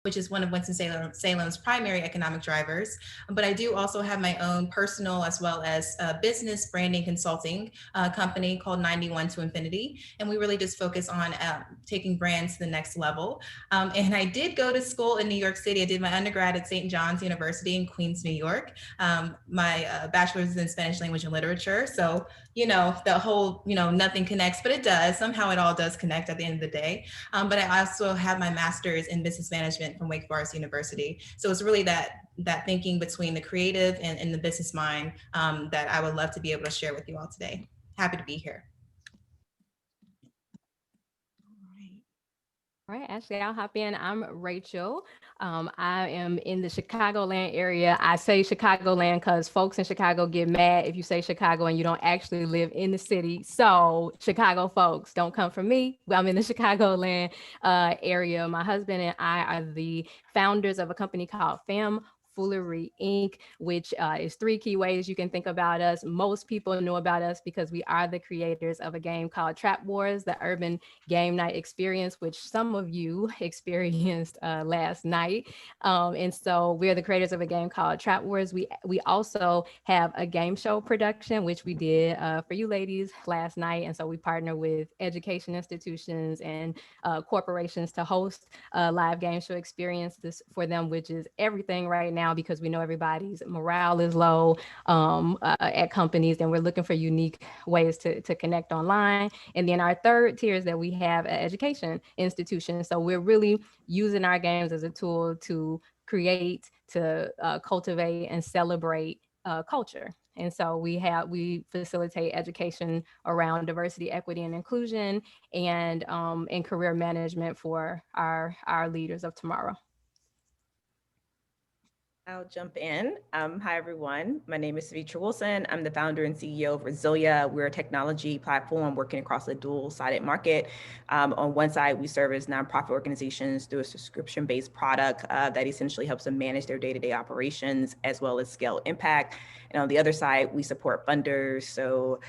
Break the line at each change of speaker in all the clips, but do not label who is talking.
which is one of Winston-Salem's primary economic drivers. But I do also have my own personal as well as business branding consulting company called 91 to Infinity. And we really just focus on taking brands to the next level. And I did go to school in New York City. I did my undergrad at St. John's University in Queens, New York. My bachelor's is in Spanish language and literature. So, the whole, nothing connects, but it does. Somehow it all does connect at the end of the day. But I also have my master's in business management from Wake Forest University. So it's really that thinking between the creative and the business mind that I would love to be able to share with you all today. Happy to be here.
All right, Ashley, I'll hop in. I'm Rachel. I am in the Chicagoland area. I say Chicagoland because folks in Chicago get mad if you say Chicago and you don't actually live in the city. So Chicago folks, don't come for me. I'm in the Chicagoland area. My husband and I are the founders of a company called Foolery Inc., which is three key ways you can think about us. Most people know about us because we are the creators of a game called Trap Wars, the urban game night experience, which some of you experienced last night. And so we're the creators of a game called Trap Wars. We also have a game show production, which we did for you ladies last night. And so we partner with education institutions and corporations to host live game show experiences for them, which is everything right now because we know everybody's morale is low at companies, and we're looking for unique ways to connect online. And then our third tier is that we have an education institution. So we're really using our games as a tool to create, to cultivate and celebrate culture. And so we facilitate education around diversity, equity, and inclusion, and career management for our leaders of tomorrow.
I'll jump in. Hi, everyone. My name is Savitra Wilson. I'm the founder and CEO of Resilia. We're a technology platform working across a dual-sided market. On one side, we service nonprofit organizations through a subscription-based product that essentially helps them manage their day-to-day operations as well as scale impact. And on the other side, we support funders. So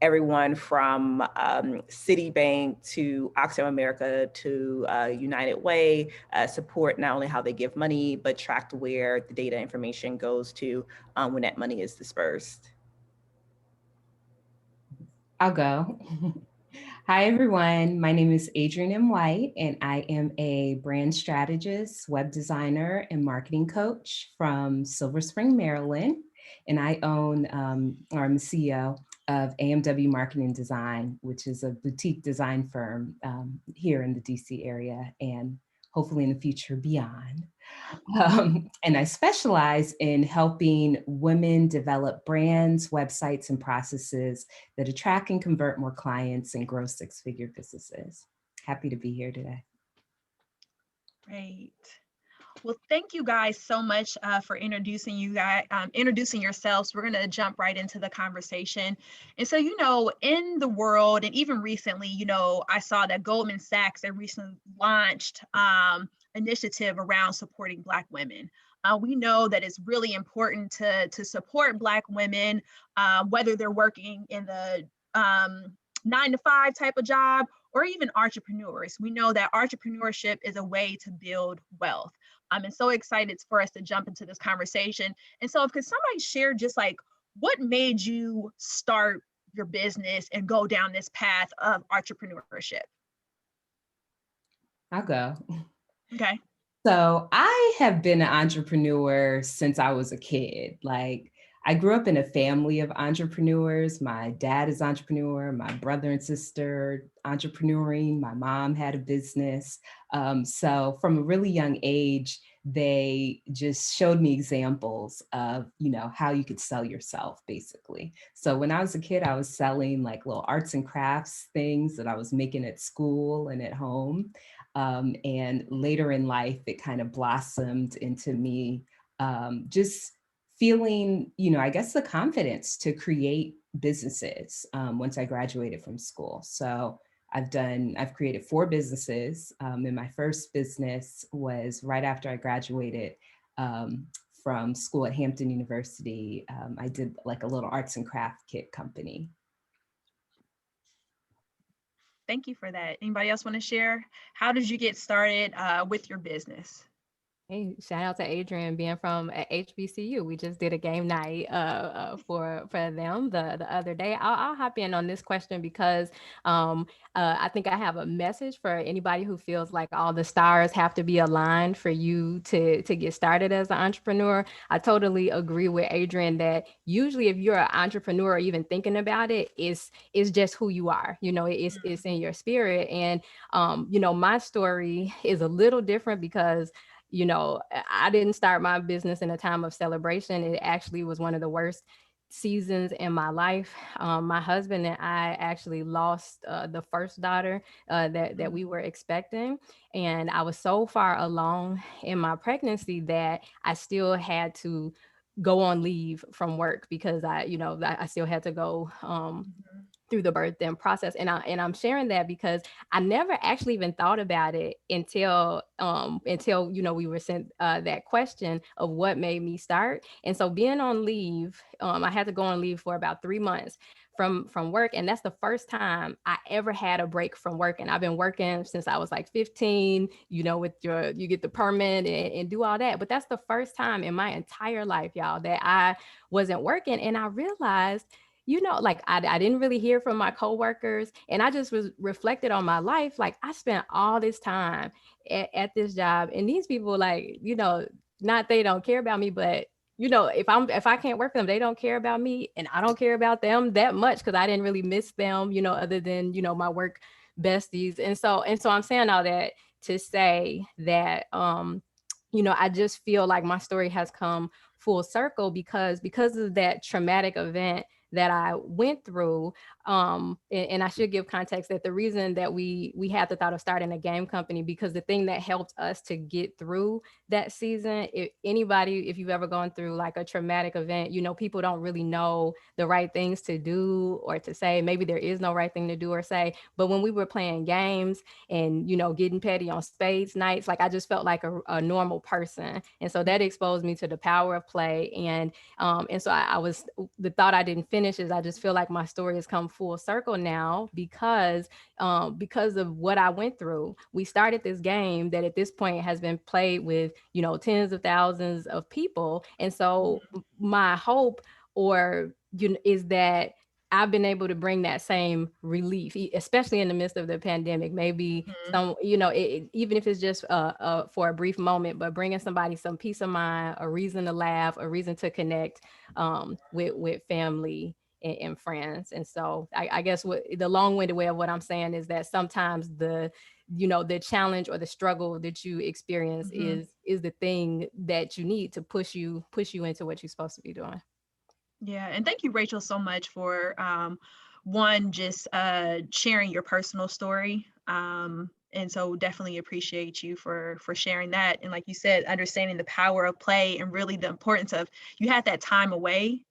everyone from Citibank to Oxfam America to United Way support not only how they give money, but track where the data information goes to when that money is dispersed.
I'll go. Hi, everyone. My name is Adrian M. White, and I am a brand strategist, web designer, and marketing coach from Silver Spring, Maryland. And I own, or I'm the CEO of AMW Marketing Design, which is a boutique design firm here in the DC area and hopefully in the future beyond. And I specialize in helping women develop brands, websites, and processes that attract and convert more clients and grow six-figure businesses. Happy to be here today.
Great. Well, thank you guys so much for introducing yourselves. We're going to jump right into the conversation. And so, in the world and even recently, I saw that Goldman Sachs had recently launched initiative around supporting Black women. We know that it's really important to support Black women, whether they're working in the 9-to-5 type of job or even entrepreneurs. We know that entrepreneurship is a way to build wealth. I'm so excited for us to jump into this conversation. And so could somebody share just like what made you start your business and go down this path of entrepreneurship?
I'll go.
Okay.
So I have been an entrepreneur since I was a kid. Like, I grew up in a family of entrepreneurs. My dad is an entrepreneur, my brother and sister entrepreneuring, my mom had a business. So from a really young age, they just showed me examples of, how you could sell yourself, basically. So when I was a kid, I was selling like little arts and crafts things that I was making at school and at home. And later in life, it kind of blossomed into me just feeling, I guess the confidence to create businesses once I graduated from school. So I've created 4 businesses. And my first business was right after I graduated from school at Hampton University. I did like a little arts and craft kit company.
Thank you for that. Anybody else want to share? How did you get started with your business?
Hey, shout out to Adrian being from HBCU. We just did a game night for them the other day. I'll hop in on this question because I think I have a message for anybody who feels like all the stars have to be aligned for you to get started as an entrepreneur. I totally agree with Adrian that usually if you're an entrepreneur or even thinking about it, it's just who you are. You know, it's in your spirit. And you know, my story is a little different because you know, I didn't start my business in a time of celebration. It actually was one of the worst seasons in my life. My husband and I actually lost the first daughter that we were expecting. And I was so far along in my pregnancy that I still had to go on leave from work because I still had to go through the birth and process. And I'm sharing that because I never actually even thought about it until you know we were sent that question of what made me start. And so being on leave, I had to go on leave for about 3 months from work, and that's the first time I ever had a break from work. And I've been working since I was like 15, you know, with you get the permit and do all that, but that's the first time in my entire life, y'all, that I wasn't working. And I realized, you know, like I didn't really hear from my coworkers, and I just was reflected on my life. Like I spent all this time at this job, and these people, like, you know, not they don't care about me, but you know, if I can't work for them, they don't care about me, and I don't care about them that much because I didn't really miss them, you know, other than, you know, my work besties. And so I'm saying all that to say that you know, I just feel like my story has come full circle because of that traumatic event that I went through. And I should give context that the reason that we had the thought of starting a game company, because the thing that helped us to get through that season, if you've ever gone through like a traumatic event, you know, people don't really know the right things to do or to say. Maybe there is no right thing to do or say. But when we were playing games and, you know, getting petty on spades nights, like I just felt like a normal person. And so that exposed me to the power of play. And so I was, the thought I didn't finish is I just feel like my story has come full circle now because of what I went through. We started this game that at this point has been played with, you know, tens of thousands of people. And so my hope is that I've been able to bring that same relief, especially in the midst of the pandemic. Maybe some, you know, even if it's just for a brief moment, but bringing somebody some peace of mind, a reason to laugh, a reason to connect with family and friends. And so I guess what the long-winded way of what I'm saying is that sometimes the challenge or the struggle that you experience is the thing that you need to push you into what you're supposed to be doing.
Yeah, and thank you, Rachel, so much for just sharing your personal story. And so definitely appreciate you for sharing that. And like you said, understanding the power of play and really the importance of, you had that time away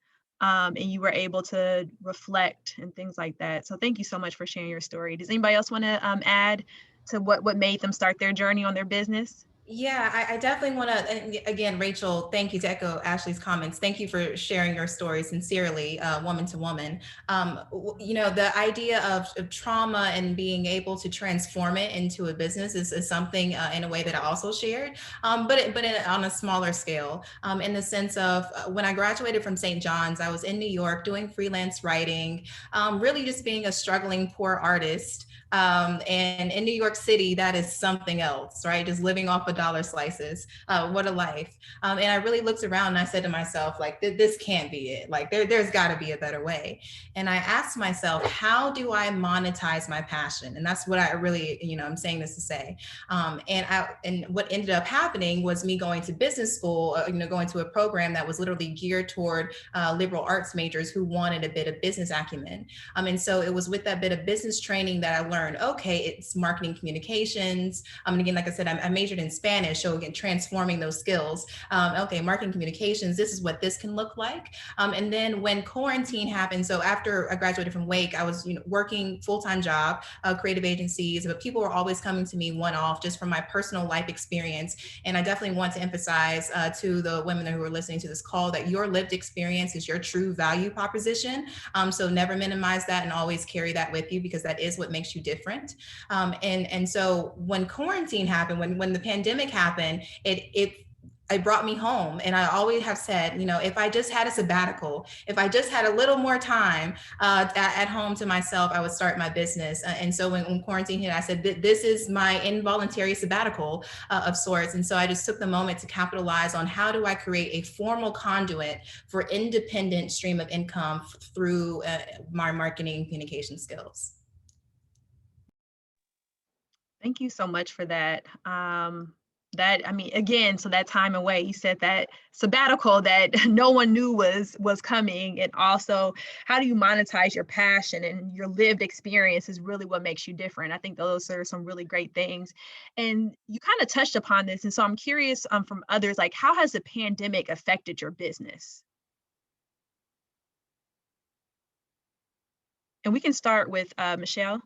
and you were able to reflect and things like that. So thank you so much for sharing your story. Does anybody else want to add to what made them start their journey on their business?
Yeah, I definitely want to, and again, Rachel, thank you, to echo Ashley's comments. Thank you for sharing your story sincerely, woman to woman. You know, the idea of trauma and being able to transform it into a business is something in a way that I also shared, but on a smaller scale, in the sense of when I graduated from St. John's, I was in New York doing freelance writing, really just being a struggling poor artist. And in New York City, that is something else, right? Just living off of dollar slices. What a life. And I really looked around and I said to myself, like, this can't be it. Like, there's got to be a better way. And I asked myself, how do I monetize my passion? And that's what I really, I'm saying this to say. And what ended up happening was me going to business school, going to a program that was literally geared toward liberal arts majors who wanted a bit of business acumen. And so it was with that bit of business training that I learned, okay, it's marketing communications. And again, like I said, I majored in Spanish. So again, transforming those skills. Okay, marketing communications, this is what this can look like. And then when quarantine happened, so after I graduated from Wake, I was working full-time job, creative agencies, but people were always coming to me one-off just from my personal life experience. And I definitely want to emphasize to the women who are listening to this call that your lived experience is your true value proposition. So never minimize that and always carry that with you, because that is what makes you different. And so when quarantine happened, when the pandemic happened, it it brought me home. And I always have said, if I just had a sabbatical, if I just had a little more time at home to myself, I would start my business. And so when quarantine hit, I said, this is my involuntary sabbatical of sorts. And so I just took the moment to capitalize on how do I create a formal conduit for independent stream of income through my marketing communication skills.
Thank you so much for that. Again, so that time away, you said that sabbatical that no one knew was coming, and also how do you monetize your passion and your lived experience is really what makes you different. I think those are some really great things, and you kind of touched upon this, and so I'm curious from others, like how has the pandemic affected your business? And we can start with Michelle.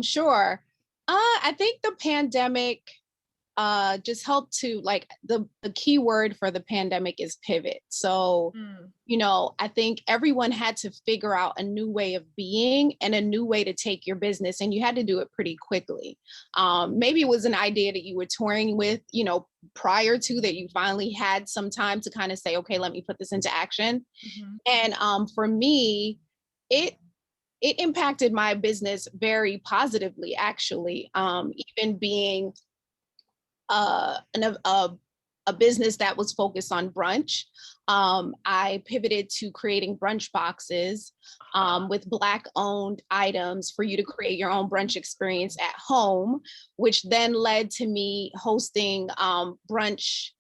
Sure. I think the pandemic just helped to, like, the key word for the pandemic is pivot. So, I think everyone had to figure out a new way of being and a new way to take your business, and you had to do it pretty quickly. Maybe it was an idea that you were touring with, prior to that, you finally had some time to kind of say, okay, let me put this into action. And for me, it impacted my business very positively, actually. Even being a business that was focused on brunch, I pivoted to creating brunch boxes with Black-owned items for you to create your own brunch experience at home, which then led to me hosting brunch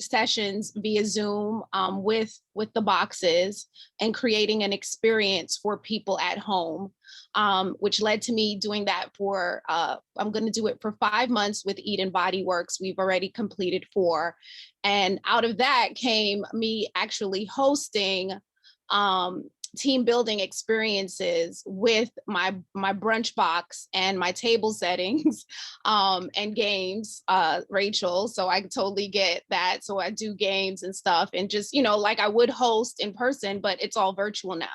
sessions via Zoom with the boxes and creating an experience for people at home, which led to me doing that for, I'm going to do it for 5 months with Eden Body Works. We've already completed 4. And out of that came me actually hosting team building experiences with my brunch box and my table settings and games, Rachel. So I totally get that. So I do games and stuff, and just, like I would host in person, but it's all virtual now.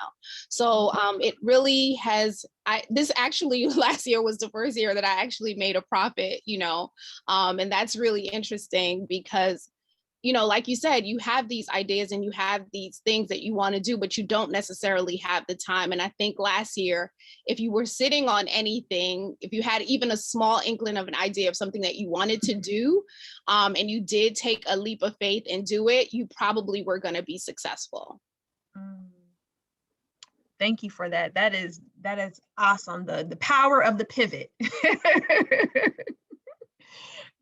So it really has, this actually last year was the first year that I actually made a profit, and that's really interesting because like you said, you have these ideas and you have these things that you want to do, but you don't necessarily have the time. And I think last year, if you were sitting on anything, if you had even a small inkling of an idea of something that you wanted to do, and you did take a leap of faith and do it, you probably were going to be successful.
Thank you for that. That is awesome. The power of the pivot.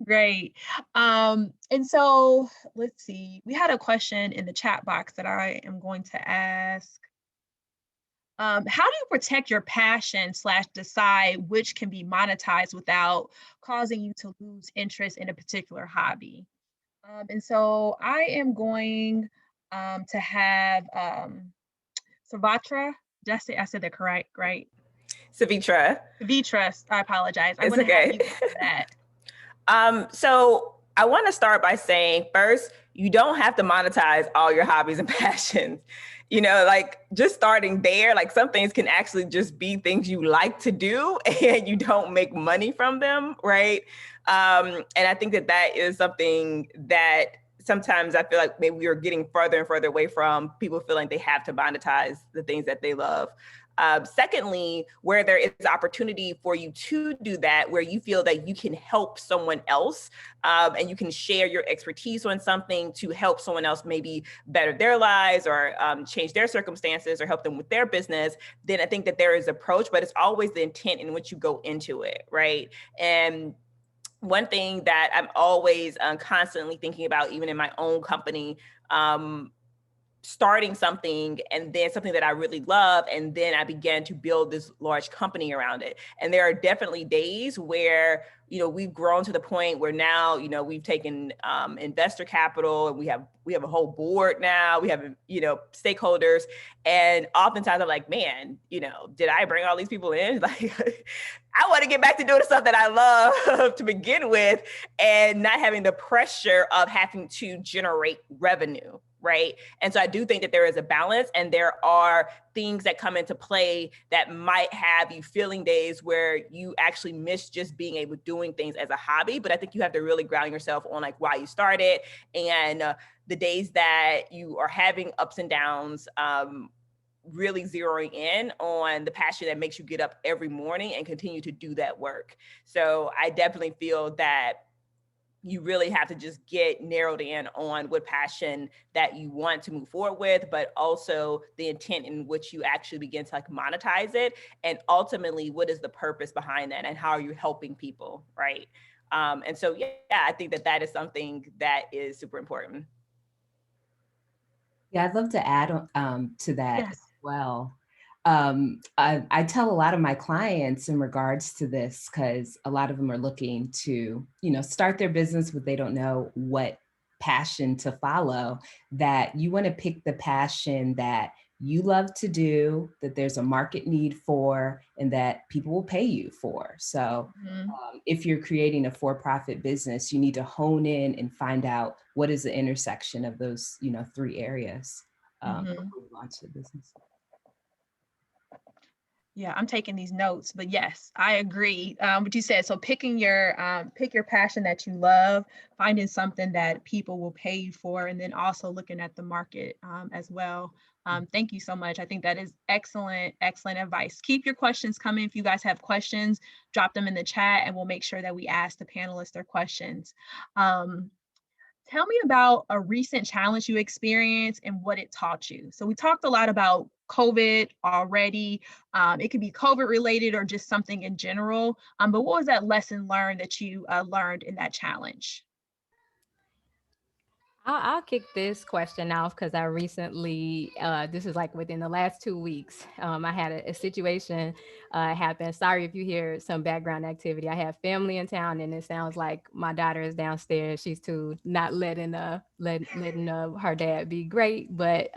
Great. And so let's see, we had a question in the chat box that I am going to ask. How do you protect your passion / decide which can be monetized without causing you to lose interest in a particular hobby? And so I am going to have Savitra. Did I said that correct, right?
Savitra.
Savitra, I apologize. I'm
It's
going to
okay.
have you answer that.
So I want to start by saying, first, you don't have to monetize all your hobbies and passions. Like just starting there, like some things can actually just be things you like to do and you don't make money from them, right? And I think that is something that sometimes I feel like maybe we are getting further and further away from, people feeling they have to monetize the things that they love. Secondly, where there is opportunity for you to do that, where you feel that you can help someone else and you can share your expertise on something to help someone else maybe better their lives or change their circumstances or help them with their business, then I think that there is approach, but it's always the intent in which you go into it, right? And one thing that I'm always constantly thinking about, even in my own company, starting something and then something that I really love, and then I began to build this large company around it. And there are definitely days where, we've grown to the point where now, we've taken investor capital and we have a whole board now, we have, stakeholders. And oftentimes I'm like, man, did I bring all these people in? Like, I want to get back to doing the stuff that I love to begin with and not having the pressure of having to generate revenue. right? And so I do think that there is a balance, and there are things that come into play that might have you feeling days where you actually miss just being able doing things as a hobby. But I think you have to really ground yourself on like why you started, and the days that you are having ups and downs, really zeroing in on the passion that makes you get up every morning and continue to do that work. So I definitely feel that you really have to just get narrowed in on what passion that you want to move forward with, but also the intent in which you actually begin to like monetize it. And ultimately, what is the purpose behind that, and how are you helping people, right? And so, yeah, I think that that is something that is super important.
Yeah, I'd love to add to that as
Yes.
well. I tell a lot of my clients in regards to this, because a lot of them are looking to, start their business, but they don't know what passion to follow, that you want to pick the passion that you love to do, that there's a market need for, and that people will pay you for. So if you're creating a for-profit business, you need to hone in and find out what is the intersection of those, 3 areas before you launch the business.
Yeah, I'm taking these notes, but yes, I agree. What you said. So pick your passion that you love, finding something that people will pay you for, and then also looking at the market as well. Thank you so much. I think that is excellent, excellent advice. Keep your questions coming. If you guys have questions, drop them in the chat, and we'll make sure that we ask the panelists their questions. Tell me about a recent challenge you experienced and what it taught you. So we talked a lot about COVID already. It could be COVID related or just something in general. But what was that lesson learned that you learned in that challenge?
I'll kick this question off because I recently, this is like within the last 2 weeks, I had a situation happen. Sorry if you hear some background activity. I have family in town, and it sounds like my daughter is downstairs. She's too not letting her dad be great, but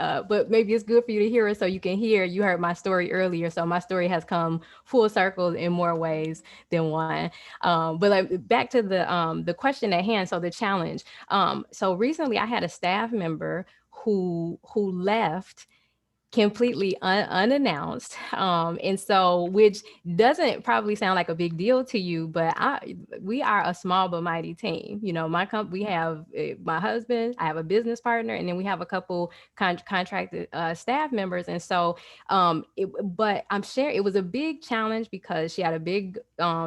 maybe it's good for you to hear it so you can hear. You heard my story earlier, so my story has come full circle in more ways than one. But like back to the question at hand. So the challenge. So recently I had a staff member who left completely unannounced. And so, which doesn't probably sound like a big deal to you, but we are a small but mighty team. We have my husband, I have a business partner, and then we have a couple contracted staff members. And so, but I'm sure it was a big challenge because she had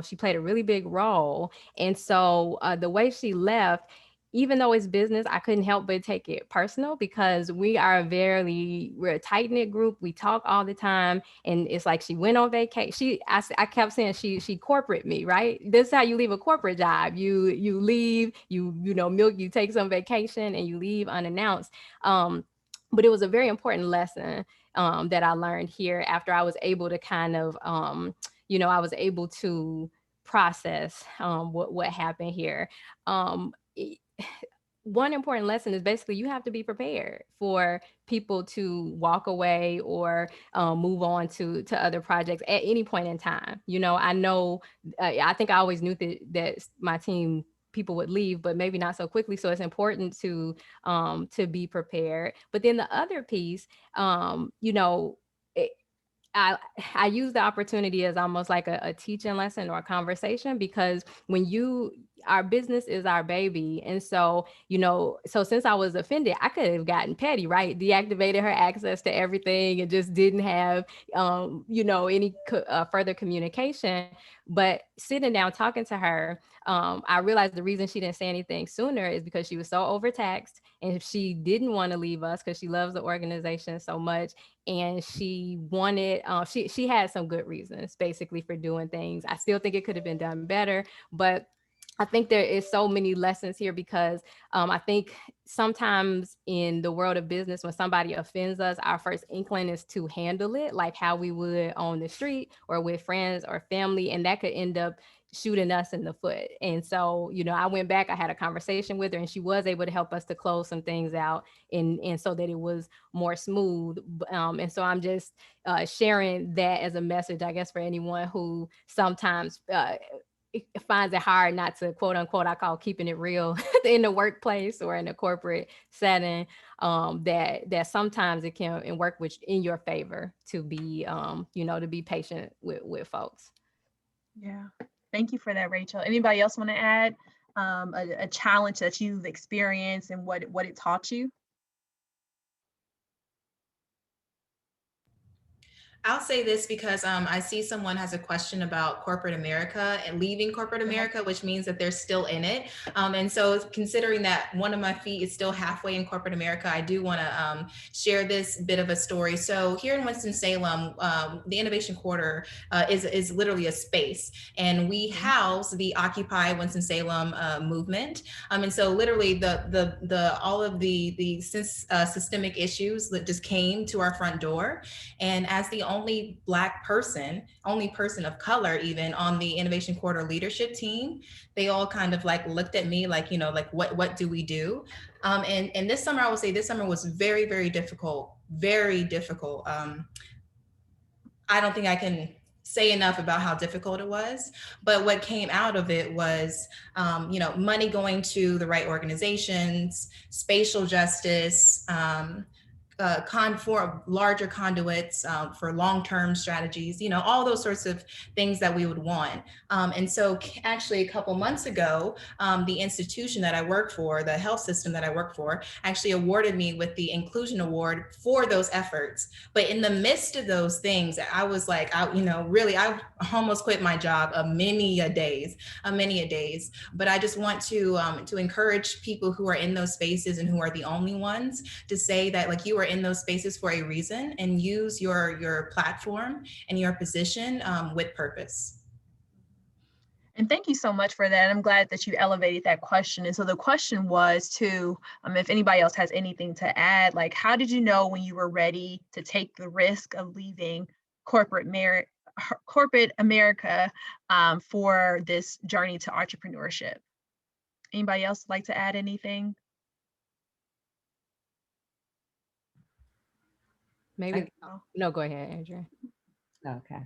she played a really big role. And so the way she left, even though it's business, I couldn't help but take it personal because we're a tight knit group. We talk all the time, and it's like she went on vacation. I kept saying she corporate me, right? This is how you leave a corporate job. You leave, you take some vacation and you leave unannounced. But it was a very important lesson that I learned here after I was able to kind of, I was able to process what happened here. One important lesson is basically you have to be prepared for people to walk away or move on to other projects at any point in time. I know, I think I always knew that my team people would leave, but maybe not so quickly. So it's important to be prepared. But then the other piece, I use the opportunity as almost like a teaching lesson or a conversation, because our business is our baby. And so, so since I was offended, I could have gotten petty, right? Deactivated her access to everything and just didn't have, any further communication. But sitting down, talking to her, I realized the reason she didn't say anything sooner is because she was so overtaxed, and she didn't want to leave us because she loves the organization so much. And she wanted, she had some good reasons basically for doing things. I still think it could have been done better, but I think there is so many lessons here because I think sometimes in the world of business, when somebody offends us, our first inkling is to handle it like how we would on the street or with friends or family. And that could end up shooting us in the foot. And so, I went back, I had a conversation with her, and she was able to help us to close some things out and so that it was more smooth. And so I'm just sharing that as a message, I guess, for anyone who sometimes it finds it hard not to, quote unquote, I call keeping it real in the workplace or in a corporate setting, that sometimes it can work in your favor to be, to be patient with folks.
Yeah, thank you for that, Rachel. Anybody else want to add a challenge that you've experienced and what it taught you?
I'll say this because I see someone has a question about corporate America and leaving corporate America, which means that they're still in it. And so considering that one of my feet is still halfway in corporate America, I do want to share this bit of a story. So here in Winston-Salem, the Innovation Quarter is literally a space, and we house the Occupy Winston-Salem movement. And so literally all of the systemic issues that just came to our front door. And as the only Black person, only person of color even on the Innovation Quarter leadership team, they all kind of like looked at me like, what do we do? And this summer, I would say this summer was very, very difficult, very difficult. I don't think I can say enough about how difficult it was, but what came out of it was, money going to the right organizations, spatial justice, for larger conduits, for long-term strategies, all those sorts of things that we would want. And so actually a couple months ago, the institution that I work for, the health system that I work for, actually awarded me with the Inclusion Award for those efforts. But in the midst of those things, I was like, I almost quit my job many a days. But I just want to encourage people who are in those spaces and who are the only ones to say that, like, you are in those spaces for a reason, and use your platform and your position with purpose.
And thank you so much for that. I'm glad that you elevated that question. And so the question was too, if anybody else has anything to add, like, how did you know when you were ready to take the risk of leaving corporate America for this journey to entrepreneurship? Anybody else like to add anything?
Maybe. No, go ahead, Adrian.
Okay.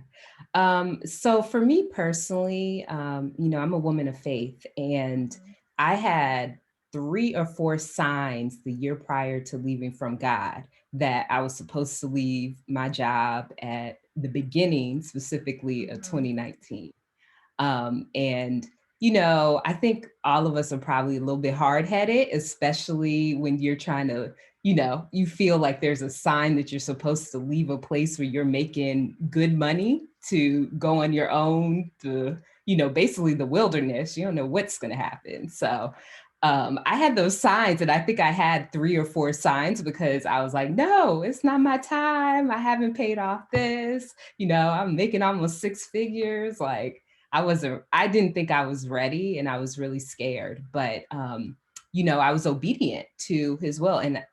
So for me personally, I'm a woman of faith, and I had 3 or 4 signs the year prior to leaving from God that I was supposed to leave my job at the beginning, specifically of 2019. And I think all of us are probably a little bit hard-headed, especially when you're trying to, you feel like there's a sign that you're supposed to leave a place where you're making good money to go on your own to, basically the wilderness. You don't know what's going to happen. So I had those signs, and I think I had 3 or 4 signs because I was like, no, it's not my time. I haven't paid off this. I'm making almost 6 figures. Like, I didn't think I was ready, and I was really scared, but, I was obedient to his will. And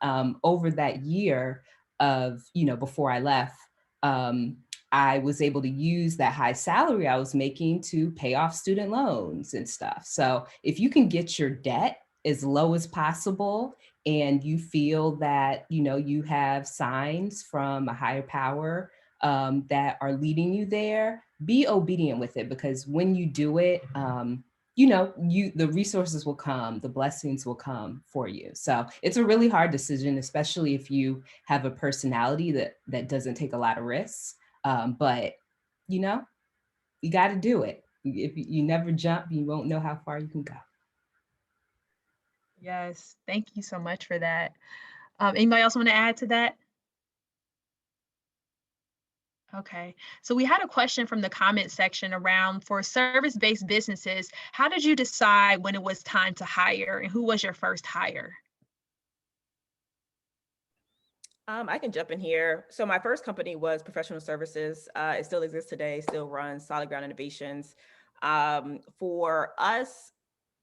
over that year of, before I left, I was able to use that high salary I was making to pay off student loans and stuff. So if you can get your debt as low as possible, and you feel that, you have signs from a higher power that are leading you there, be obedient with it, because when you do it, the resources will come, the blessings will come for you. So it's a really hard decision, especially if you have a personality that doesn't take a lot of risks. But you got to do it. If you never jump, you won't know how far you can go.
Yes, thank you so much for that. Anybody else want to add to that? Okay, so we had a question from the comment section around, for service-based businesses, how did you decide when it was time to hire, and who was your first hire?
I can jump in here. So my first company was professional services. It still exists today, still runs Solid Ground Innovations. For us,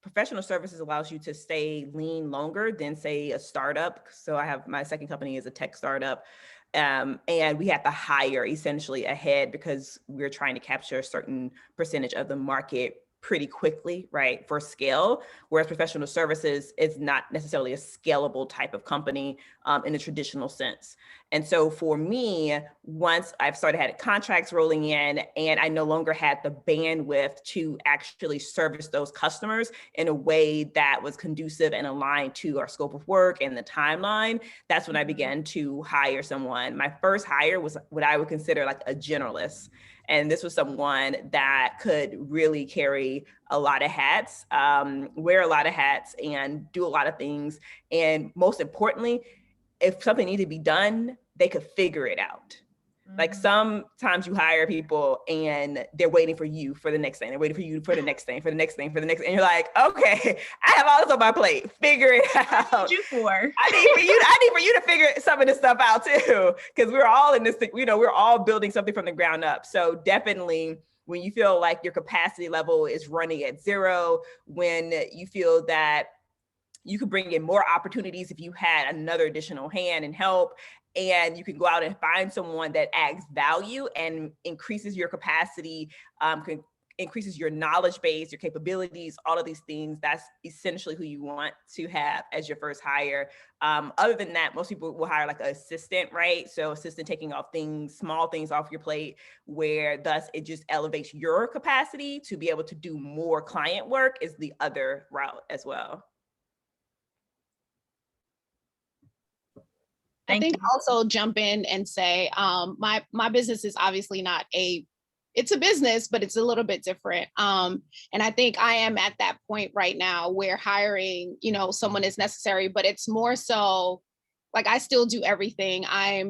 professional services allows you to stay lean longer than, say, a startup. So my second company is a tech startup. And we had to hire essentially ahead because we're trying to capture a certain percentage of the market pretty quickly, right, for scale, whereas professional services is not necessarily a scalable type of company in a traditional sense. And so for me, once I've started had contracts rolling in and I no longer had the bandwidth to actually service those customers in a way that was conducive and aligned to our scope of work and the timeline, that's when I began to hire someone. My first hire was what I would consider like a generalist. And this was someone that could really carry a lot of hats, wear a lot of hats and do a lot of things. And most importantly, if something needed to be done, they could figure it out. Like sometimes you hire people and they're waiting for you for the next thing. They're waiting for you for the next thing, for the next thing, for the next. And you're like, okay, I have all this on my plate. Figure it out.
What did you for?
I need for you to figure some of this stuff out too, because we're all in this thing. You know, we're all building something from the ground up. So definitely, when you feel like your capacity level is running at zero, when you feel that you could bring in more opportunities if you had another additional hand and help, and you can go out and find someone that adds value and increases your capacity, increases your knowledge base, your capabilities, all of these things. That's essentially who you want to have as your first hire. Other than that, most people will hire like an assistant, right? So assistant taking off things, small things off your plate, where thus it just elevates your capacity to be able to do more client work is the other route as well.
I think I'll also jump in and say my business is obviously not it's a business, but it's a little bit different. And I think I am at that point right now where hiring, someone is necessary, but it's more so like I still do everything. I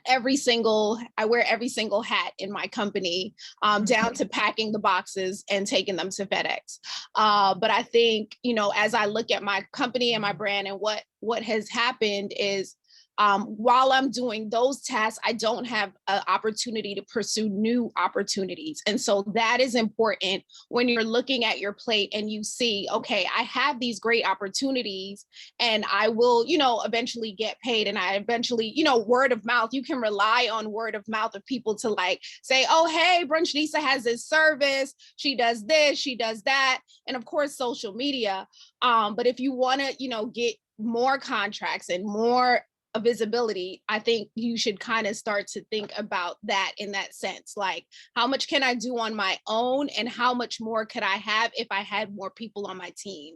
wear every single hat in my company, down to packing the boxes and taking them to FedEx. But I think, as I look at my company and my brand and what has happened is, while I'm doing those tasks, I don't have an opportunity to pursue new opportunities. And so that is important when you're looking at your plate and you see, okay, I have these great opportunities and I will, eventually get paid. And I eventually, word of mouth, you can rely on word of mouth of people to like say, oh, hey, Brunchnisa has this service. She does this, she does that. And of course, social media. But if you want to, get more contracts and more visibility, I think you should kind of start to think about that in that sense. Like, how much can I do on my own and how much more could I have if I had more people on my team?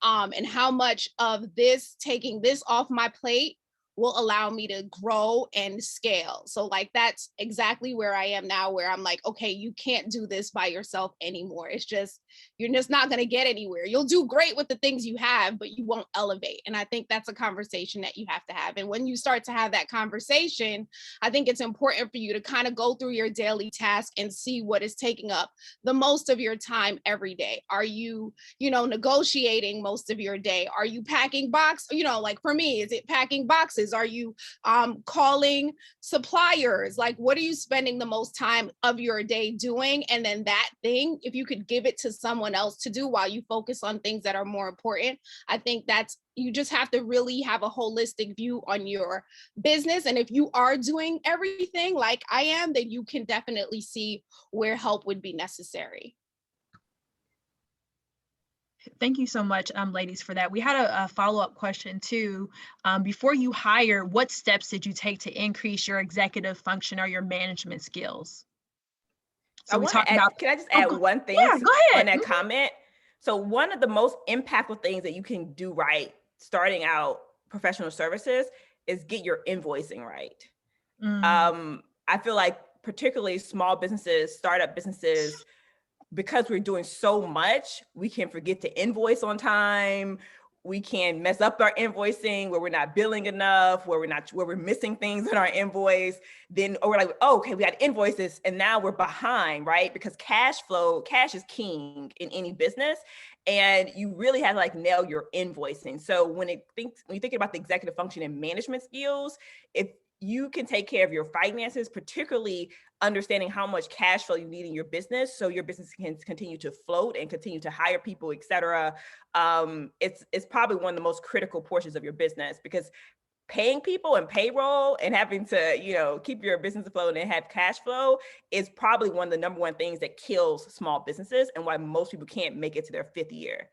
And how much of this, taking this off my plate, will allow me to grow and scale. So like, that's exactly where I am now, where I'm like, okay, you can't do this by yourself anymore. It's just, you're just not going to get anywhere. You'll do great with the things you have, but you won't elevate. And I think that's a conversation that you have to have. And when you start to have that conversation, I think it's important for you to kind of go through your daily task and see what is taking up the most of your time every day. Are you, negotiating most of your day? Are you packing like for me, is it packing boxes? Are you calling suppliers? Like, what are you spending the most time of your day doing? And then that thing, if you could give it to someone else to do while you focus on things that are more important, I think you just have to really have a holistic view on your business. And if you are doing everything like I am, then you can definitely see where help would be necessary.
Thank you so much, ladies, for that. We had a follow-up question too. Before you hire, what steps did you take to increase your executive function or your management skills?
So can I just add one thing
go ahead.
On that comment? So one of the most impactful things that you can do right starting out professional services is get your invoicing right. I feel like particularly small businesses, startup businesses, because we're doing so much, we can forget to invoice on time. We can mess up our invoicing where we're not billing enough, where we're missing things in our invoice. Or we're like, oh, okay, we got invoices and now we're behind, right? Because cash is king in any business. And you really have to like nail your invoicing. So when you think about the executive function and management skills, if you can take care of your finances, particularly understanding how much cash flow you need in your business so your business can continue to float and continue to hire people, et cetera. It's probably one of the most critical portions of your business, because paying people and payroll and having to, you know, keep your business afloat and have cash flow is probably one of the number one things that kills small businesses and why most people can't make it to their 5th year.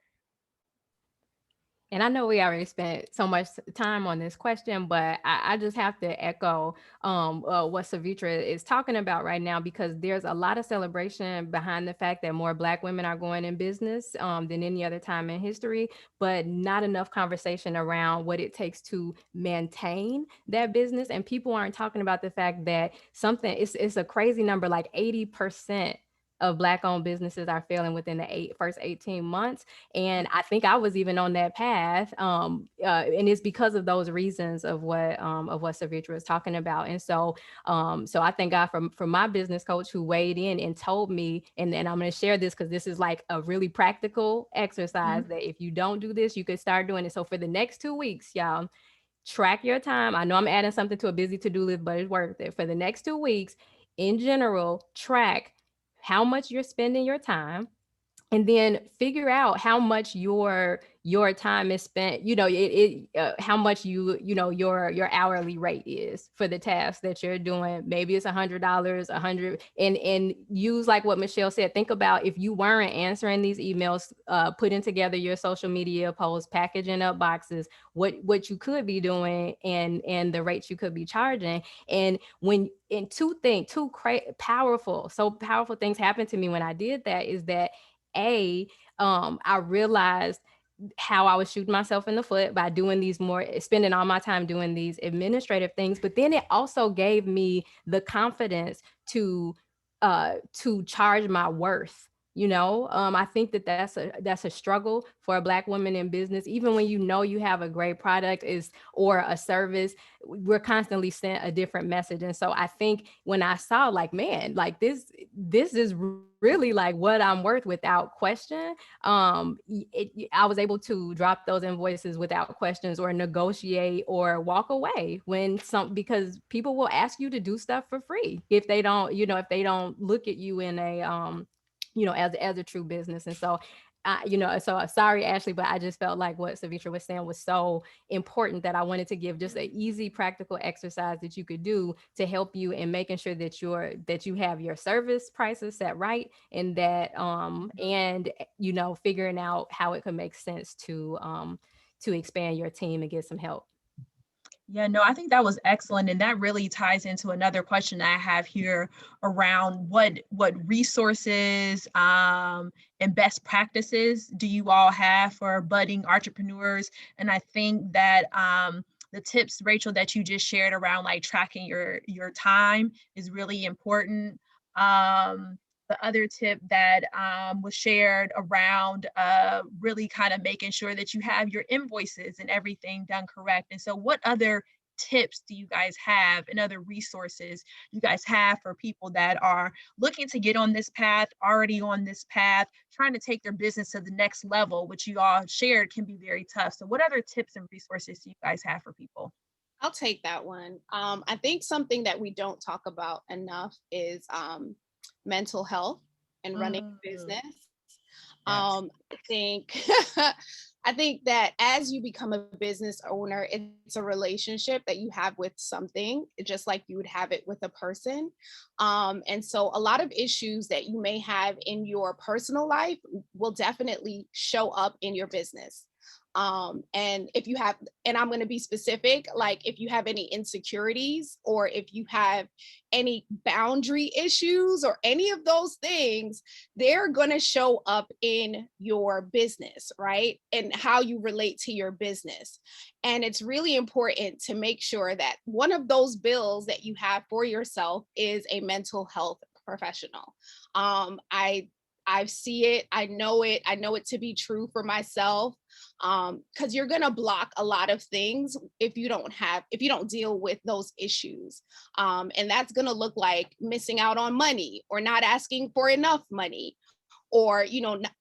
And I know we already spent so much time on this question, but I just have to echo what Savitra is talking about right now, because there's a lot of celebration behind the fact that more Black women are going in business than any other time in history, but not enough conversation around what it takes to maintain that business. And people aren't talking about the fact that it's a crazy number, like 80% of Black-owned businesses are failing within the first 18 months. And I think I was even on that path. And it's because of those reasons of what Savitra was talking about. And so I thank God for my business coach who weighed in and told me, and then I'm going to share this because this is like a really practical exercise that if you don't do this, you could start doing it. So for the next 2 weeks, y'all, track your time. I know I'm adding something to a busy to-do list, but it's worth it. For the next 2 weeks, in general, track how much you're spending your time, and then figure out how much your time is spent, you know, how much you know your hourly rate is for the task that you're doing. Maybe it's $100, and use, like what Michelle said, think about if you weren't answering these emails, putting together your social media posts, packaging up boxes, what you could be doing, and the rates you could be charging. And two powerful things happened to me when I did that, is that I realized how I was shooting myself in the foot by spending all my time doing these administrative things. But then it also gave me the confidence to charge my worth. You know, I think that's a struggle for a Black woman in business. Even when you know you have a great product or a service, we're constantly sent a different message. And so I think when I saw, like, man, like this is really like what I'm worth without question, I was able to drop those invoices without questions, or negotiate, or walk away because people will ask you to do stuff for free if they don't look at you in a as a true business. And so so sorry, Ashley, but I just felt like what Savitra was saying was so important that I wanted to give just an easy, practical exercise that you could do to help you in making sure that you have your service prices set right, and that and figuring out how it could make sense to expand your team and get some help.
Yeah, no, I think that was excellent. And that really ties into another question I have here around what resources and best practices do you all have for budding entrepreneurs? And I think that the tips, Rachel, that you just shared around like tracking your time is really important. The other tip that was shared around really kind of making sure that you have your invoices and everything done correct. And so what other tips do you guys have and other resources you guys have for people that are looking to get on this path, already on this path, trying to take their business to the next level, which you all shared can be very tough. So what other tips and resources do you guys have for people?
I'll take that one. I think something that we don't talk about enough is mental health and running a business. I think that as you become a business owner, it's a relationship that you have with something, just like you would have it with a person. And so a lot of issues that you may have in your personal life will definitely show up in your business. And if you have, and I'm going to be specific, like if you have any insecurities, or if you have any boundary issues or any of those things, they're going to show up in your business, right? And how you relate to your business. And it's really important to make sure that one of those bills that you have for yourself is a mental health professional. I see it. I know it to be true for myself. Because you're going to block a lot of things if you don't deal with those issues. And that's going to look like missing out on money, or not asking for enough money, or,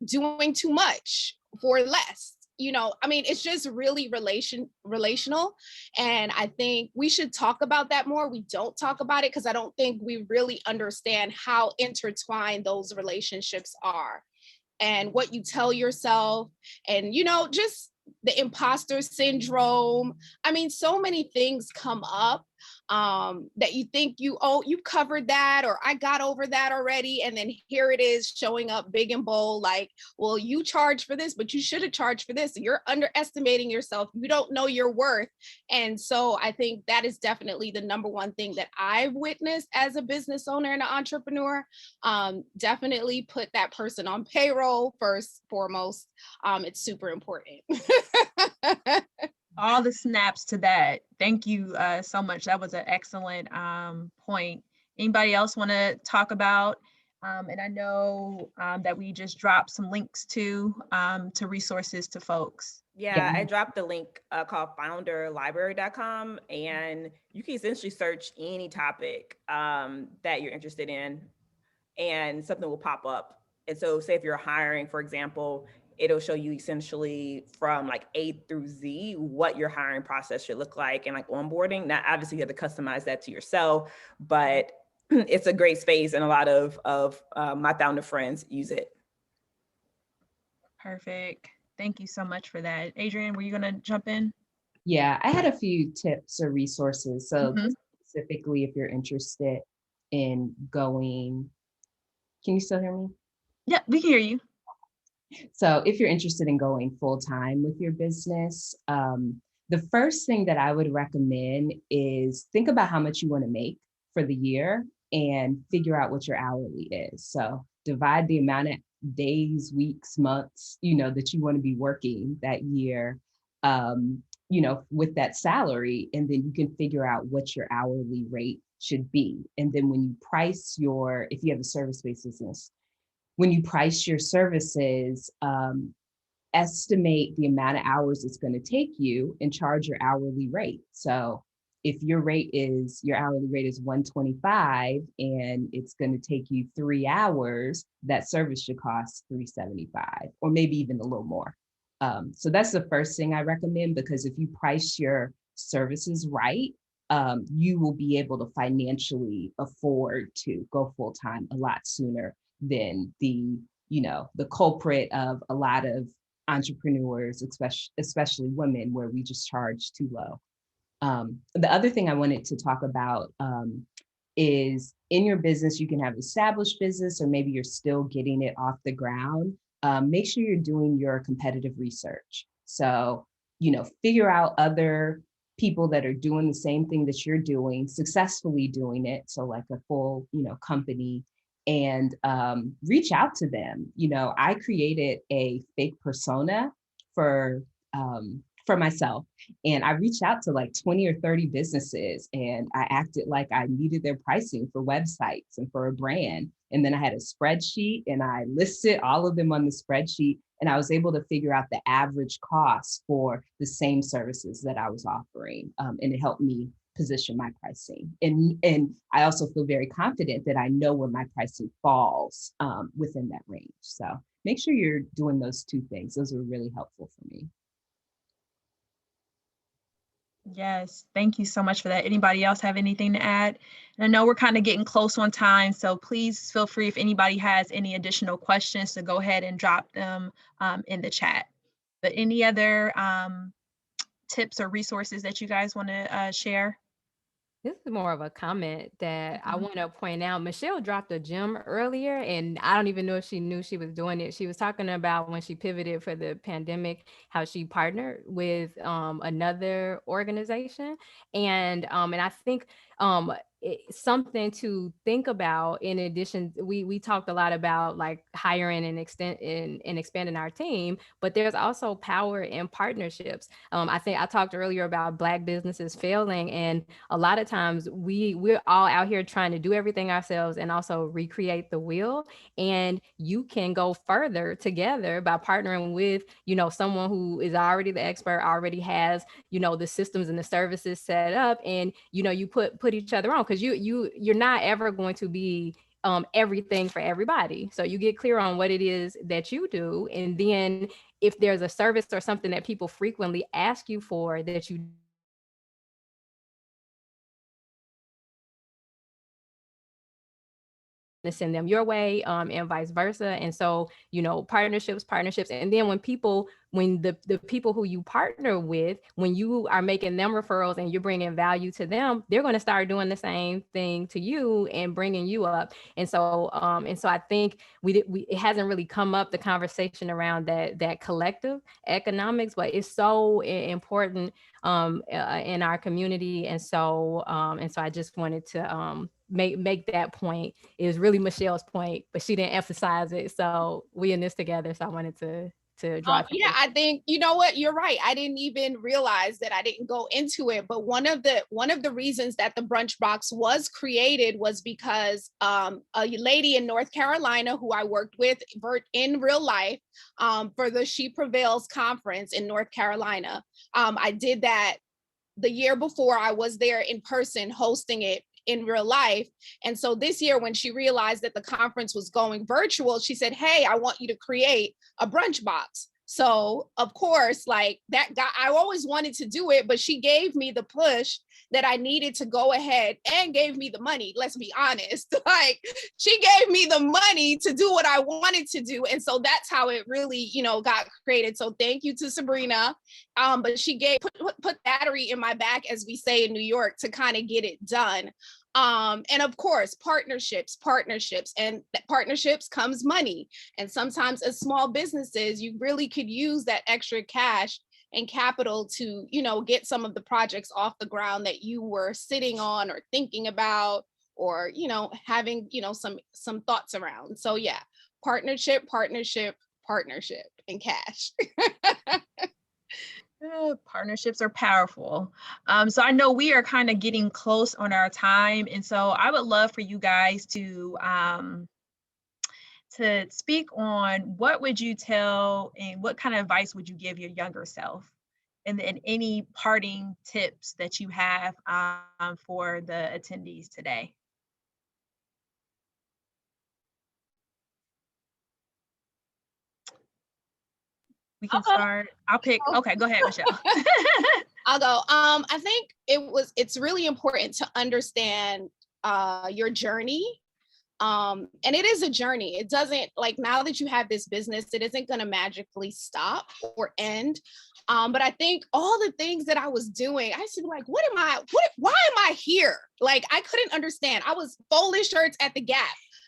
doing too much for less. It's just really relational. And I think we should talk about that more. We don't talk about it because I don't think we really understand how intertwined those relationships are, and what you tell yourself, and, just the imposter syndrome. I mean, so many things come up that you think you covered that, or I got over that already. And then here it is showing up big and bold, like, well, you charge for this, but you should have charged for this. You're underestimating yourself. You don't know your worth. And so I think that is definitely the number one thing that I've witnessed as a business owner and an entrepreneur. Definitely put that person on payroll first, foremost. It's super important.
All the snaps to that. Thank you so much. That was an excellent point. Anybody else want to talk about? And I know that we just dropped some links to resources to folks.
Yeah, I dropped the link called founderlibrary.com, and you can essentially search any topic that you're interested in, and something will pop up. And so say if you're hiring, for example, it'll show you essentially from like A through Z what your hiring process should look like, and like onboarding. Now, obviously you have to customize that to yourself, but it's a great space, and a lot of my founder friends use it.
Perfect. Thank you so much for that. Adrian, were you going to jump in?
Yeah, I had a few tips or resources. So specifically, if you're interested in going, can you still hear me?
Yeah, we can hear you.
So if you're interested in going full time with your business, the first thing that I would recommend is think about how much you want to make for the year and figure out what your hourly is. So divide the amount of days, weeks, months, that you want to be working that year, with that salary, and then you can figure out what your hourly rate should be. And then when you price if you have a service-based business, when you price your services, estimate the amount of hours it's going to take you and charge your hourly rate. So if your hourly rate is $125 and it's going to take you 3 hours, that service should cost $375, or maybe even a little more. So that's the first thing I recommend, because if you price your services right, you will be able to financially afford to go full time a lot sooner than the culprit of a lot of entrepreneurs, especially women, where we just charge too low. The other thing I wanted to talk about is in your business, you can have established business, or maybe you're still getting it off the ground. Make sure you're doing your competitive research. So, figure out other people that are doing the same thing that you're doing, successfully doing it. So like a full, company, and reach out to them. I created a fake persona for myself, and I reached out to like 20 or 30 businesses, and I acted like I needed their pricing for websites and for a brand. And then I had a spreadsheet, and I listed all of them on the spreadsheet, and I was able to figure out the average cost for the same services that I was offering. And it helped me position my pricing. And I also feel very confident that I know where my pricing falls within that range. So make sure you're doing those two things. Those are really helpful for me.
Yes, thank you so much for that. Anybody else have anything to add? And I know we're kind of getting close on time, so please feel free, if anybody has any additional questions, to go ahead and drop them in the chat. But any other tips or resources that you guys want to share?
This is more of a comment that I want to point out. Michelle dropped a gem earlier, and I don't even know if she knew she was doing it. She was talking about when she pivoted for the pandemic, how she partnered with another organization. And I think it's something to think about. In addition, we talked a lot about like hiring and expanding our team, but there's also power in partnerships. I think I talked earlier about Black businesses failing, and a lot of times we're all out here trying to do everything ourselves and also recreate the wheel. And you can go further together by partnering with, someone who is already the expert, already has, the systems and the services set up, and, you put each other on, because you're not ever going to be everything for everybody. So you get clear on what it is that you do. And then if there's a service or something that people frequently ask you for that you to send them your way, and vice versa. And so, you know, partnerships. And then when the people who you partner with, when you are making them referrals and you're bringing value to them, they're going to start doing the same thing to you and bringing you up. And so I think it hasn't really come up, the conversation around that collective economics, but it's so important in our community. And so I just wanted to make that point. It was really Michelle's point, but she didn't emphasize it. So we in this together. So I wanted to drive.
Yeah, I think, you know what, you're right. I didn't even realize that I didn't go into it. But one of the reasons that the brunch box was created was because a lady in North Carolina who I worked with in real life for the She Prevails conference in North Carolina. I did that the year before. I was there in person hosting it in real life. And so this year, when she realized that the conference was going virtual, she said, hey, I want you to create a brunch box. So of course, like that guy, I always wanted to do it, but she gave me the push that I needed to go ahead, and gave me the money. Let's be honest. Like, she gave me the money to do what I wanted to do. And so that's how it really, you know, got created. So thank you to Sabrina. But she put battery in my back, as we say in New York, to kind of get it done. And of course, partnerships, and partnerships comes money. And sometimes as small businesses, you really could use that extra cash and capital to, you know, get some of the projects off the ground that you were sitting on or thinking about, or, you know, having, you know, some thoughts around. So yeah, partnership, and cash.
Partnerships are powerful. So I know we are kind of getting close on our time. And so I would love for you guys to speak on what would you tell and what kind of advice would you give your younger self? And then any parting tips that you have for the attendees today. We can start. I'll pick. Okay, go ahead, Michelle.
I'll go. I think it's really important to understand your journey. And it is a journey. It doesn't, like, now that you have this business, it isn't going to magically stop or end. But I think all the things that I was doing, I used to be like, why am I here? Like, I couldn't understand. I was folding shirts at the Gap.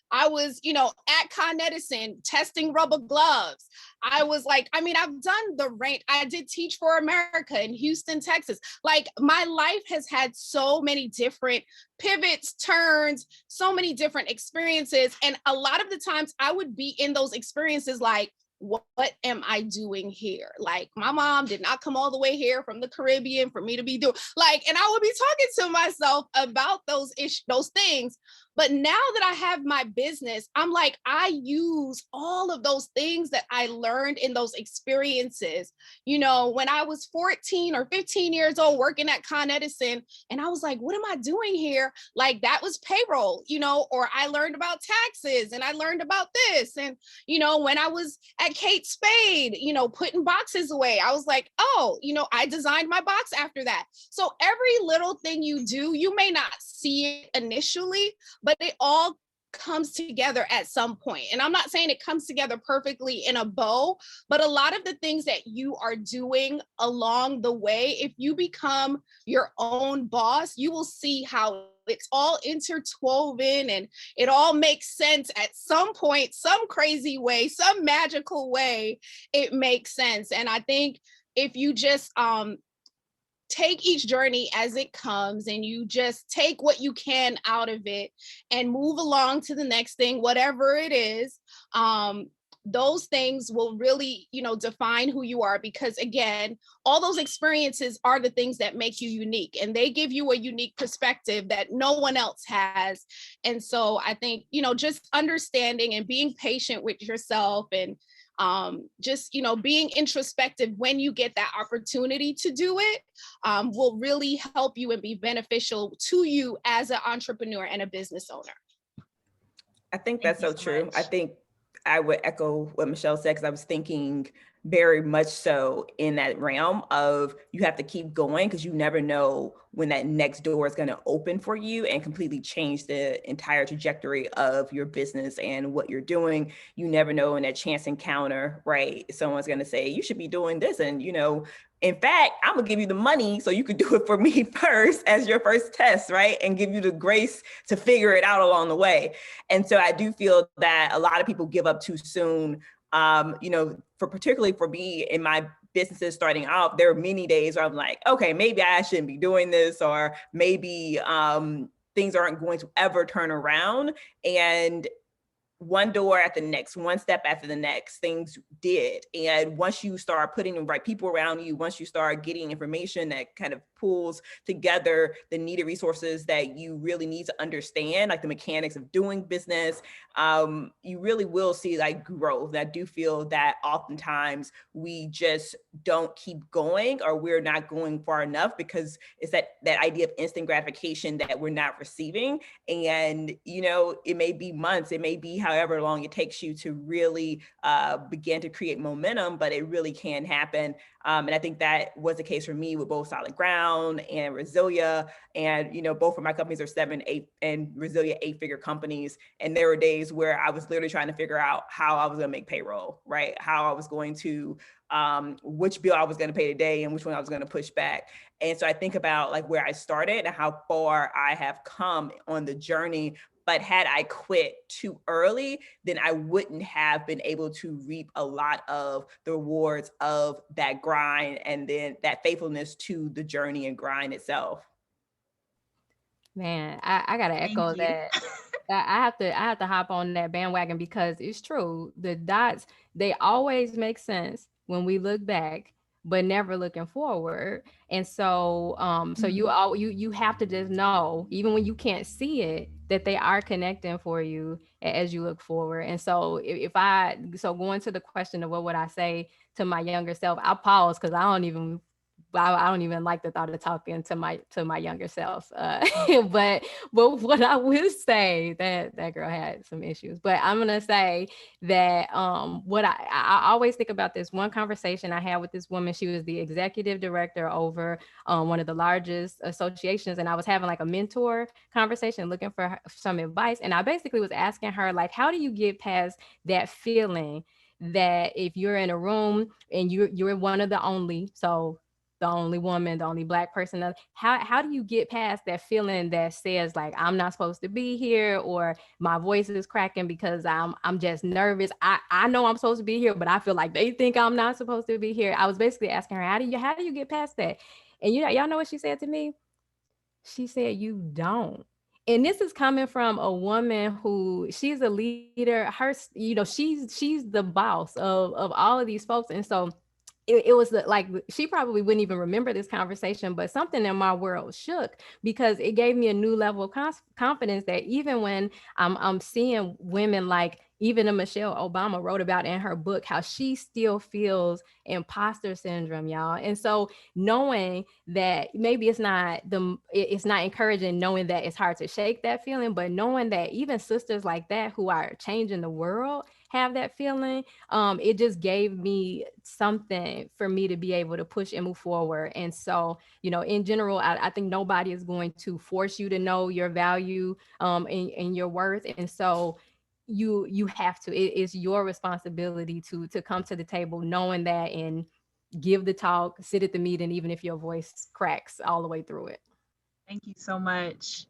I was, you know, at Con Edison testing rubber gloves. I was like, I mean, I've done the range. I did Teach for America in Houston, Texas. Like, my life has had so many different pivots, turns, so many different experiences. And a lot of the times I would be in those experiences like, what am I doing here? Like, my mom did not come all the way here from the Caribbean for me to be doing, like, and I would be talking to myself about those things. But now that I have my business, I'm like, I use all of those things that I learned in those experiences. You know, when I was 14 or 15 years old working at Con Edison, and I was like, what am I doing here? Like, that was payroll, you know, or I learned about taxes and I learned about this. And, you know, when I was at Kate Spade, you know, putting boxes away, I was like, oh, you know, I designed my box after that. So every little thing you do, you may not see it initially, but it all comes together at some point. And I'm not saying it comes together perfectly in a bow, but a lot of the things that you are doing along the way, if you become your own boss, you will see how it's all interwoven and it all makes sense at some point, some crazy way, some magical way, it makes sense. And I think if you just take each journey as it comes and you just take what you can out of it and move along to the next thing, whatever it is, those things will really, you know, define who you are. Because again, all those experiences are the things that make you unique, and they give you a unique perspective that no one else has. And so I think, you know, just understanding and being patient with yourself, and just, you know, being introspective when you get that opportunity to do it, will really help you and be beneficial to you as an entrepreneur and a business owner.
I think that's so true. I think I would echo what Michelle said, because I was thinking very much so in that realm of you have to keep going because you never know when that next door is going to open for you and completely change the entire trajectory of your business and what you're doing. You never know in that chance encounter, right? Someone's going to say, you should be doing this. And, you know, in fact, I'm gonna give you the money so you could do it for me first as your first test, right? And give you the grace to figure it out along the way. And so I do feel that a lot of people give up too soon. You know, particularly for me in my businesses starting out, there are many days where I'm like, okay, maybe I shouldn't be doing this, or maybe things aren't going to ever turn around. And one door at the next, one step after the next, things did. And once you start putting the right people around you, once you start getting information that kind of pulls together the needed resources that you really need to understand, like the mechanics of doing business, you really will see like growth. I do feel that oftentimes we just don't keep going, or we're not going far enough because it's that idea of instant gratification that we're not receiving. And, you know, it may be months, it may be however long it takes you to really begin to create momentum, but it really can happen. And I think that was the case for me with both Solid Ground and Resilia. And, you know, both of my companies are 7, 8, and Resilia 8-figure companies. And there were days where I was literally trying to figure out how I was going to make payroll, right? How I was going to, which bill I was going to pay today and which one I was going to push back. And so I think about like where I started and how far I have come on the journey. But had I quit too early, then I wouldn't have been able to reap a lot of the rewards of that grind and then that faithfulness to the journey and grind itself.
Man, I gotta echo that. I have to hop on that bandwagon because it's true. The dots, they always make sense when we look back, but never looking forward. And so so you have to just know, even when you can't see it, that they are connecting for you as you look forward. And so so going to the question of what would I say to my younger self, I'll pause because I don't even like the thought of talking to my younger self. But what I will say, that girl had some issues, but I'm gonna say that what I always think about this one conversation I had with this woman. She was the executive director over one of the largest associations, and I was having like a mentor conversation, looking for some advice, and I basically was asking her like, how do you get past that feeling that if you're in a room and you're one of the only, so the only woman, the only Black person, how do you get past that feeling that says like, I'm not supposed to be here, or my voice is cracking because I'm just nervous. I know I'm supposed to be here, but I feel like they think I'm not supposed to be here. I was basically asking her, how do you get past that? And y'all know what she said to me? She said, you don't. And this is coming from a woman who, she's a leader. Her, she's the boss of all of these folks. And so it was like, she probably wouldn't even remember this conversation, but something in my world shook because it gave me a new level of confidence that even when I'm seeing women like even a Michelle Obama wrote about in her book, how she still feels imposter syndrome, y'all. And so knowing that maybe it's not encouraging, knowing that it's hard to shake that feeling, but knowing that even sisters like that who are changing the world have that feeling, it just gave me something for me to be able to push and move forward. And so, in general, I think nobody is going to force you to know your value and your worth. And so you have to, it is your responsibility to come to the table knowing that, and give the talk, sit at the meeting, even if your voice cracks all the way through it.
Thank you so much.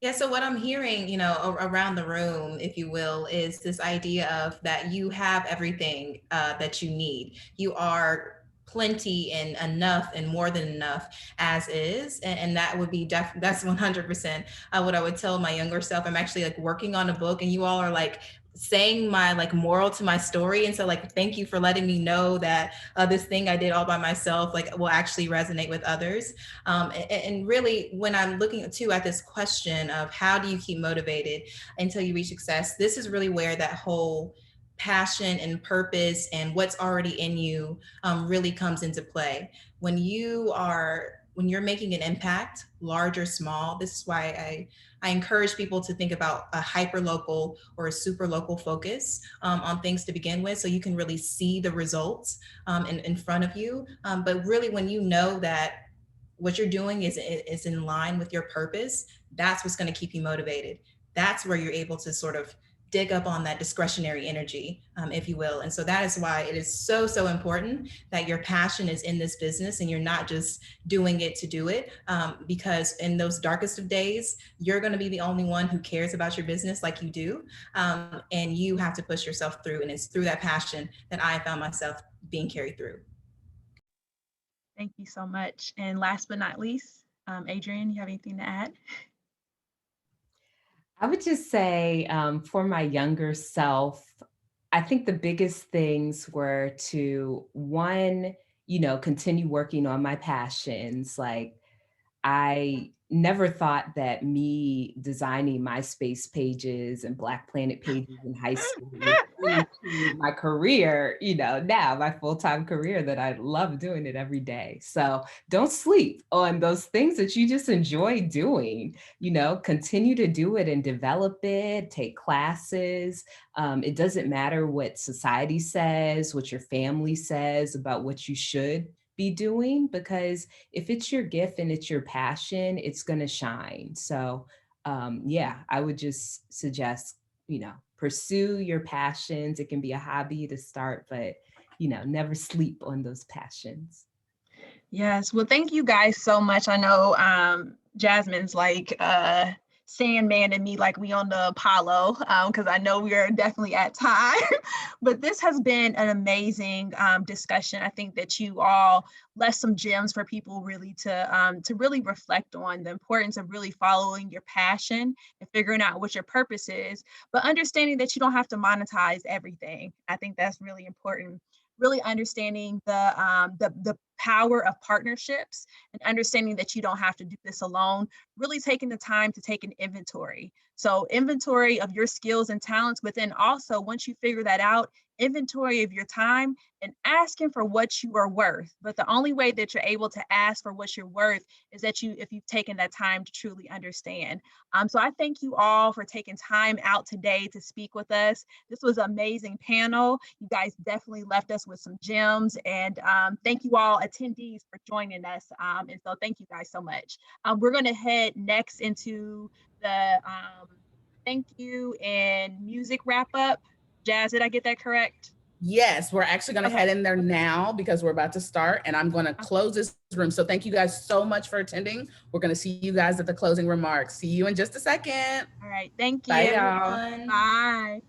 Yeah, so what I'm hearing, around the room, if you will, is this idea of that you have everything that you need. You are plenty and enough and more than enough as is. And that would be that's 100% what I would tell my younger self. I'm actually like working on a book, and you all are like saying my like moral to my story. And so like, thank you for letting me know that this thing I did all by myself like will actually resonate with others. And really, when I'm looking too at this question of how do you keep motivated until you reach success, this is really where that whole passion and purpose and what's already in you really comes into play. When you are when you're making an impact, large or small, this is why I encourage people to think about a hyper local or a super local focus on things to begin with, so you can really see the results in front of you. But really, when you know that what you're doing is in line with your purpose, that's what's going to keep you motivated. That's where you're able to sort of dig up on that discretionary energy, if you will. And so that is why it is so, so important that your passion is in this business and you're not just doing it to do it. Because in those darkest of days, you're going to be the only one who cares about your business like you do. And you have to push yourself through. And it's through that passion that I found myself being carried through.
Thank you so much. And last but not least, Adrian, you have anything to add?
I would just say for my younger self, I think the biggest things were to, one, continue working on my passions. Like, I never thought that me designing MySpace pages and Black Planet pages in high school would turn into my career, now my full-time career that I love doing it every day. So don't sleep on those things that you just enjoy doing, continue to do it and develop it, take classes. It doesn't matter what society says, what your family says about what you should be doing, because if it's your gift and it's your passion, it's going to shine. So I would just suggest, pursue your passions. It can be a hobby to start, but never sleep on those passions.
Yes. Well, thank you guys so much. I know Jasmine's like Sandman and me, like we on the Apollo, because I know we are definitely at time. But this has been an amazing discussion. I think that you all left some gems for people really to really reflect on the importance of really following your passion and figuring out what your purpose is, but understanding that you don't have to monetize everything. I think that's really important. Really understanding the power of partnerships and understanding that you don't have to do this alone, really taking the time to take an inventory. So inventory of your skills and talents, but then also once you figure that out, inventory of your time and asking for what you are worth. But the only way that you're able to ask for what you're worth is that if you've taken that time to truly understand. So I thank you all for taking time out today to speak with us. This was an amazing panel. You guys definitely left us with some gems, and thank you all attendees for joining us. And so thank you guys so much. We're going to head next into the thank you and music wrap up. Jazz, did I get that correct?
Yes, we're actually going to head in there now because we're about to start, and I'm going to close this room. So thank you guys so much for attending. We're going to see you guys at the closing remarks. See you in just a second.
All right. Thank you.
Bye, y'all.
Bye.